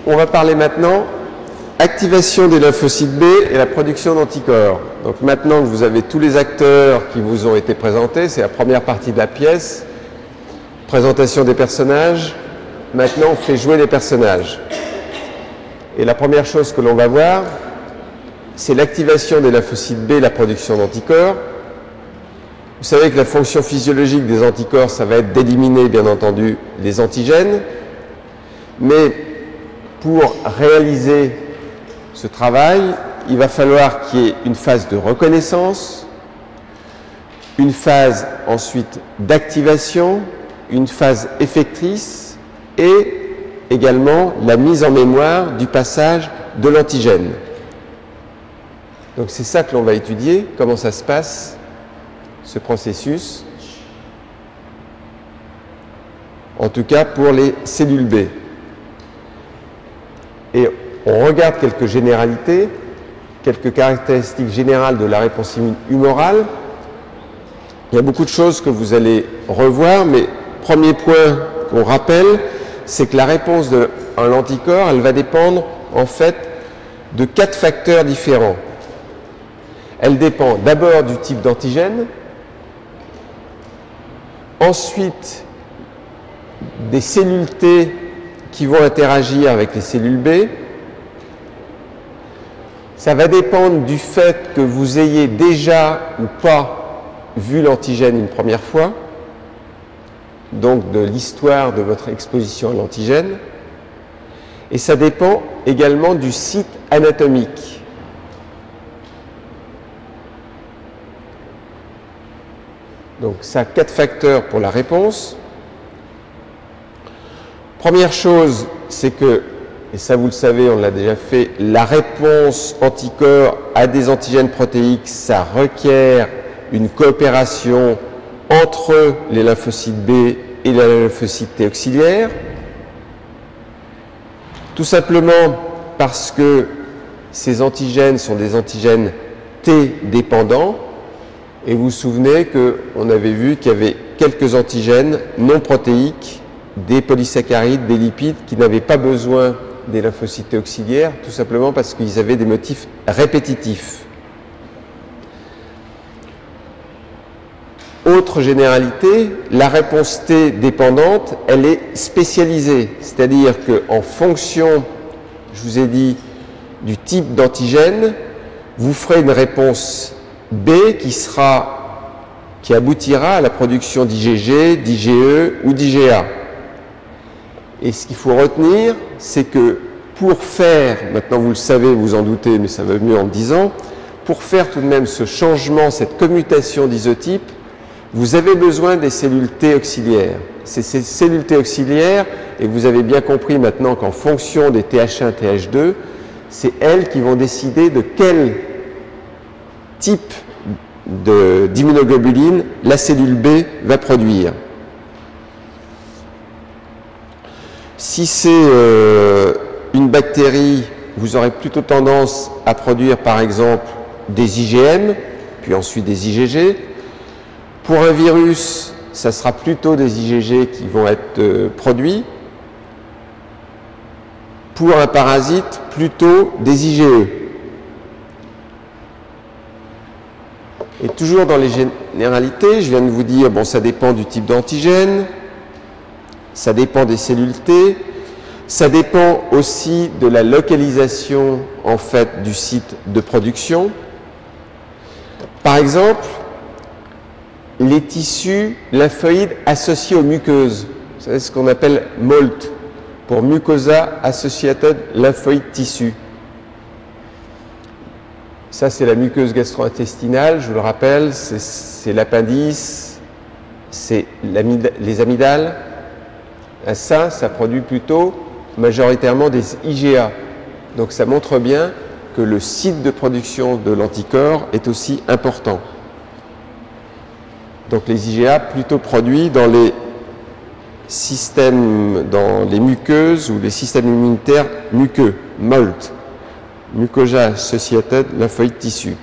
On va parler maintenant activation des lymphocytes B et la production d'anticorps. Donc maintenant que vous avez tous les acteurs qui vous ont été présentés, c'est la première partie de la pièce, présentation des personnages. Maintenant on fait jouer les personnages. Et la première chose que l'on va voir, c'est l'activation des lymphocytes B et la production d'anticorps. Vous savez que la fonction physiologique des anticorps, ça va être d'éliminer, bien entendu, les antigènes. Mais pour réaliser ce travail, il va falloir qu'il y ait une phase de reconnaissance, une phase ensuite d'activation, une phase effectrice et également la mise en mémoire du passage de l'antigène. Donc c'est ça que l'on va étudier, comment ça se passe, ce processus, en tout cas pour les cellules B. Et on regarde quelques généralités, quelques caractéristiques générales de la réponse humorale. Il y a beaucoup de choses que vous allez revoir, mais premier point qu'on rappelle, c'est que la réponse à l'anticorps, elle va dépendre en fait de 4 facteurs différents. Elle dépend d'abord du type d'antigène, ensuite des cellules T qui vont interagir avec les cellules B. Ça va dépendre du fait que vous ayez déjà ou pas vu l'antigène une première fois, donc de l'histoire de votre exposition à l'antigène. Et ça dépend également du site anatomique. Donc ça, 4 facteurs pour la réponse. Première chose, c'est que, et ça vous le savez, on l'a déjà fait, la réponse anticorps à des antigènes protéiques, ça requiert une coopération entre les lymphocytes B et les lymphocytes T auxiliaires. Tout simplement parce que ces antigènes sont des antigènes T dépendants. Et vous vous souvenez qu'on avait vu qu'il y avait quelques antigènes non protéiques, des polysaccharides, des lipides, qui n'avaient pas besoin des lymphocytes T auxiliaires, tout simplement parce qu'ils avaient des motifs répétitifs. Autre généralité, la réponse T dépendante, elle est spécialisée, c'est-à-dire qu'en fonction, je vous ai dit, du type d'antigène, vous ferez une réponse B qui aboutira à la production d'IgG, d'IgE ou d'IgA. Et ce qu'il faut retenir, c'est que pour faire, maintenant vous le savez, vous vous en doutez, mais ça va mieux en le disant, pour faire tout de même ce changement, cette commutation d'isotype, vous avez besoin des cellules T auxiliaires. C'est ces cellules T auxiliaires, et vous avez bien compris maintenant qu'en fonction des TH1, TH2, c'est elles qui vont décider de quel type d'immunoglobuline la cellule B va produire. Si c'est une bactérie, vous aurez plutôt tendance à produire par exemple des IgM, puis ensuite des IgG. Pour un virus, ça sera plutôt des IgG qui vont être produits. Pour un parasite, plutôt des IgE. Et toujours dans les généralités, je viens de vous dire, bon, ça dépend du type d'antigène, ça dépend des cellules T, ça dépend aussi de la localisation, en fait, du site de production. Par exemple, les tissus lymphoïdes associés aux muqueuses, vous savez ce qu'on appelle MALT, pour Mucosa Associated Lymphoid Tissue. Ça, c'est la muqueuse gastro-intestinale, je vous le rappelle, c'est l'appendice, c'est les amygdales. Ça produit plutôt majoritairement des IgA. Donc ça montre bien que le site de production de l'anticorps est aussi important. Donc les IgA plutôt produits dans les systèmes, dans les muqueuses ou les systèmes immunitaires muqueux, MALT. Mucosa Associated Lymphoid Tissue.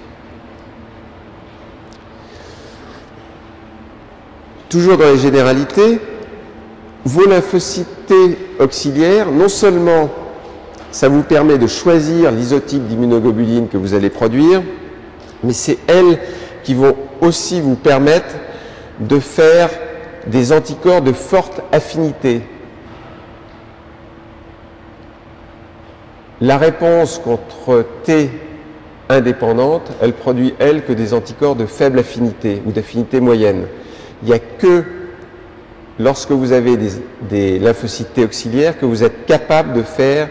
Toujours dans les généralités, vos lymphocytes T auxiliaires, non seulement ça vous permet de choisir l'isotype d'immunoglobuline que vous allez produire, mais c'est elles qui vont aussi vous permettre de faire des anticorps de forte affinité. La réponse contre T indépendante, elle produit, elle, que des anticorps de faible affinité ou d'affinité moyenne. Il n'y a que lorsque vous avez des lymphocytes T auxiliaires que vous êtes capable de faire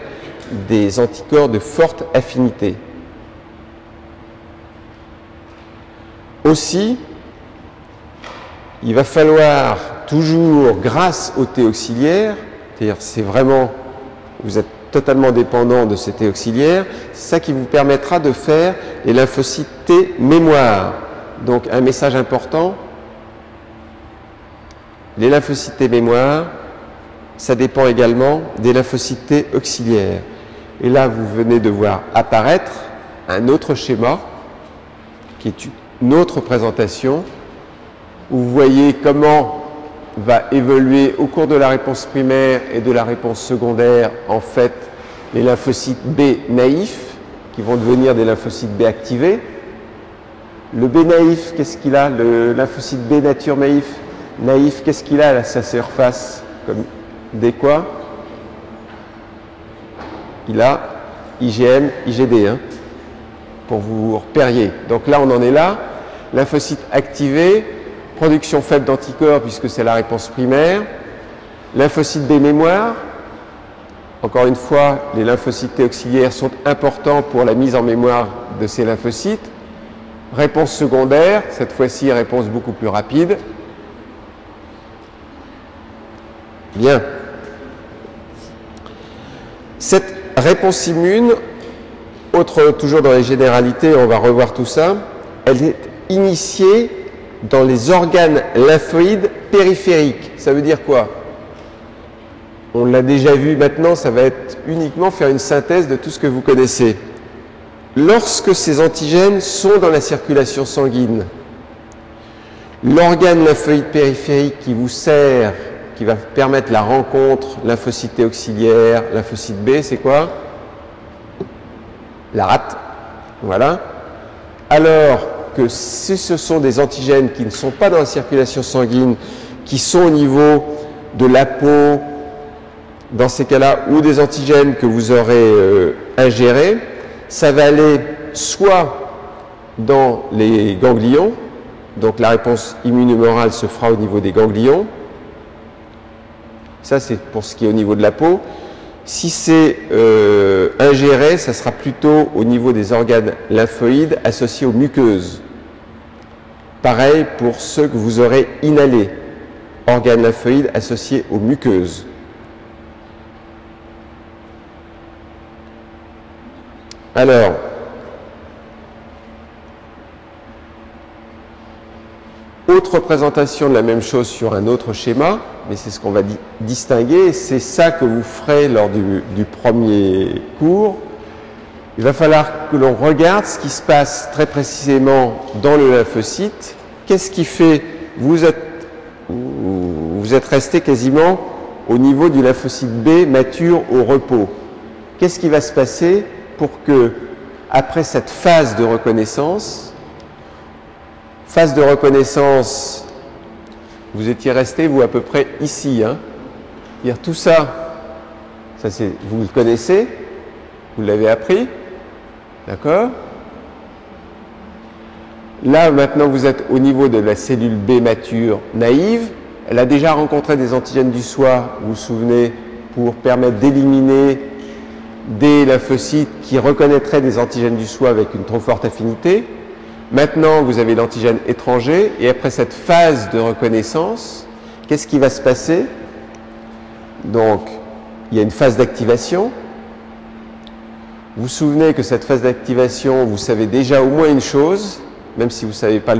des anticorps de forte affinité. Aussi, il va falloir toujours, grâce au T auxiliaire, c'est-à-dire c'est vraiment, vous êtes totalement dépendant de ces T auxiliaires, c'est ça qui vous permettra de faire les lymphocytes T mémoire. Donc un message important, les lymphocytes T mémoire, ça dépend également des lymphocytes T auxiliaires. Et là, vous venez de voir apparaître un autre schéma, qui est une autre présentation, où vous voyez comment va évoluer au cours de la réponse primaire et de la réponse secondaire, en fait, les lymphocytes B naïfs, qui vont devenir des lymphocytes B activés. Le B naïf, qu'est-ce qu'il a? Le lymphocyte B nature naïf, qu'est-ce qu'il a à sa surface? Comme des quoi? Il a IgM, IgD, hein, pour vous repériez. Donc là, on en est là. Lymphocyte activé, production faible d'anticorps puisque c'est la réponse primaire. Lymphocyte B mémoire. Encore une fois, les lymphocytes T auxiliaires sont importants pour la mise en mémoire de ces lymphocytes. Réponse secondaire, cette fois-ci réponse beaucoup plus rapide. Bien. Cette réponse immune, toujours dans les généralités, on va revoir tout ça, elle est initiée dans les organes lymphoïdes périphériques. Ça veut dire quoi? On l'a déjà vu maintenant, ça va être uniquement faire une synthèse de tout ce que vous connaissez. Lorsque ces antigènes sont dans la circulation sanguine, l'organe lymphoïde périphérique qui vous sert, qui va permettre la rencontre lymphocyte T auxiliaire, lymphocyte B, c'est quoi? La rate. Voilà. Alors que si ce sont des antigènes qui ne sont pas dans la circulation sanguine, qui sont au niveau de la peau, dans ces cas-là, ou des antigènes que vous aurez ingérés, ça va aller soit dans les ganglions, donc la réponse immunomorale se fera au niveau des ganglions, ça c'est pour ce qui est au niveau de la peau. Si c'est ingéré, ça sera plutôt au niveau des organes lymphoïdes associés aux muqueuses. Pareil pour ceux que vous aurez inhalés, organes lymphoïdes associés aux muqueuses. Alors, autre présentation de la même chose sur un autre schéma, mais c'est ce qu'on va distinguer, c'est ça que vous ferez lors du premier cours. Il va falloir que l'on regarde ce qui se passe très précisément dans le lymphocyte. Qu'est-ce qui fait vous êtes resté quasiment au niveau du lymphocyte B mature au repos. Qu'est-ce qui va se passer pour que, après cette phase de reconnaissance, vous étiez resté, vous, à peu près ici. Hein. Dire tout ça, vous le connaissez, vous l'avez appris, d'accord? Là, maintenant, vous êtes au niveau de la cellule B mature naïve. Elle a déjà rencontré des antigènes du soi, vous vous souvenez, pour permettre d'éliminer des lymphocytes qui reconnaîtraient des antigènes du soi avec une trop forte affinité. Maintenant, vous avez l'antigène étranger, et après cette phase de reconnaissance, qu'est-ce qui va se passer? Donc, il y a une phase d'activation. Vous vous souvenez que cette phase d'activation, vous savez déjà au moins une chose, même si vous ne savez pas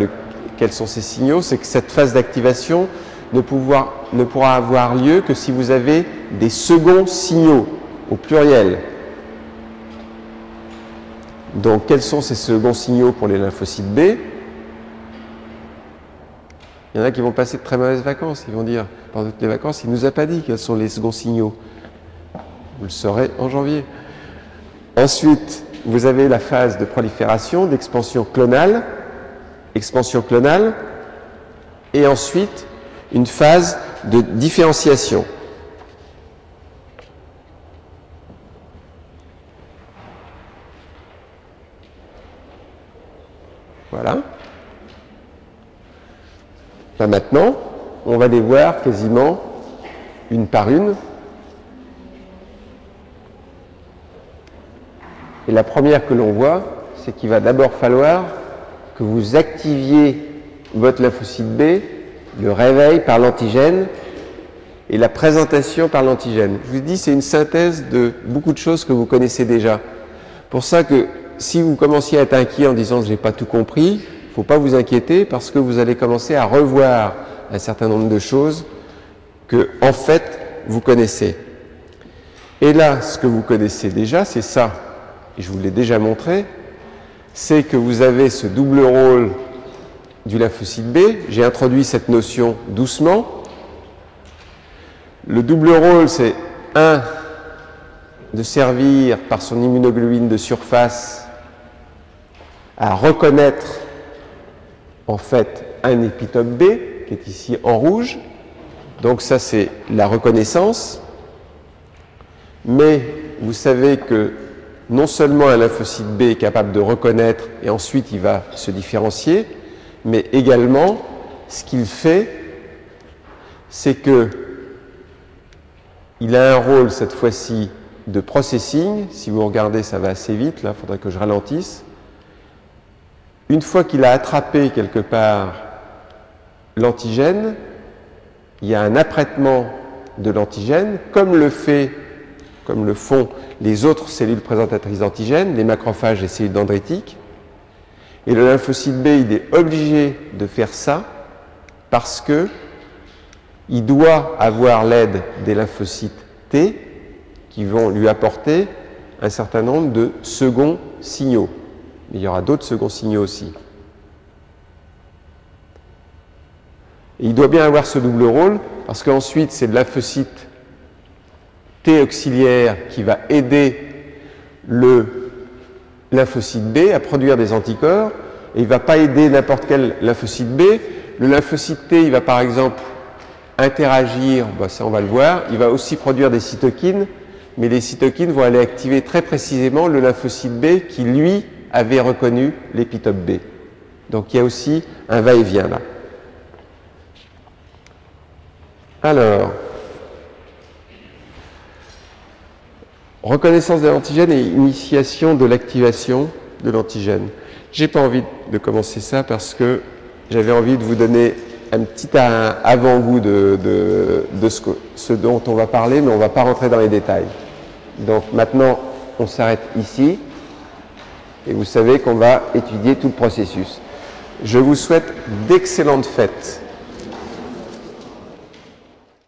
quels sont ces signaux, c'est que cette phase d'activation ne pourra avoir lieu que si vous avez des seconds signaux, au pluriel. Donc, quels sont ces seconds signaux pour les lymphocytes B? Il y en a qui vont passer de très mauvaises vacances. Ils vont dire, pendant toutes les vacances, il ne nous a pas dit quels sont les seconds signaux. Vous le saurez en janvier. Ensuite, vous avez la phase de prolifération, d'expansion clonale, et ensuite une phase de différenciation. Voilà. Là, maintenant, on va les voir quasiment une par une. Et la première que l'on voit, c'est qu'il va d'abord falloir que vous activiez votre lymphocyte B, le réveil par l'antigène et la présentation par l'antigène. Je vous dis, c'est une synthèse de beaucoup de choses que vous connaissez déjà. Pour ça que si vous commenciez à être inquiet en disant « j'ai pas tout compris », il ne faut pas vous inquiéter parce que vous allez commencer à revoir un certain nombre de choses que, en fait, vous connaissez. Et là, ce que vous connaissez déjà, c'est ça. Et je vous l'ai déjà montré, c'est que vous avez ce double rôle du lymphocyte B. J'ai introduit cette notion doucement. Le double rôle, c'est de servir par son immunoglobine de surface à reconnaître en fait un épitope B qui est ici en rouge. Donc ça, c'est la reconnaissance. Mais vous savez que non seulement un lymphocyte B est capable de reconnaître et ensuite il va se différencier, mais également, ce qu'il fait, c'est que il a un rôle cette fois-ci de processing. Si vous regardez, ça va assez vite, là, il faudrait que je ralentisse. Une fois qu'il a attrapé quelque part l'antigène, il y a un apprêtement de l'antigène, comme le font les autres cellules présentatrices d'antigènes, les macrophages et les cellules dendritiques. Et le lymphocyte B, il est obligé de faire ça parce que il doit avoir l'aide des lymphocytes T qui vont lui apporter un certain nombre de seconds signaux. Mais il y aura d'autres seconds signaux aussi. Et il doit bien avoir ce double rôle parce qu'ensuite, c'est le lymphocyte T auxiliaire qui va aider le lymphocyte B à produire des anticorps, et il ne va pas aider n'importe quel lymphocyte B. Le lymphocyte T, il va par exemple interagir, ça on va le voir, il va aussi produire des cytokines, mais les cytokines vont aller activer très précisément le lymphocyte B qui, lui, avait reconnu l'épitope B. Donc il y a aussi un va-et-vient là. Alors, reconnaissance de l'antigène et initiation de l'activation de l'antigène. J'ai pas envie de commencer ça parce que j'avais envie de vous donner un petit avant-goût de ce dont on va parler, mais on ne va pas rentrer dans les détails. Donc maintenant, on s'arrête ici et vous savez qu'on va étudier tout le processus. Je vous souhaite d'excellentes fêtes.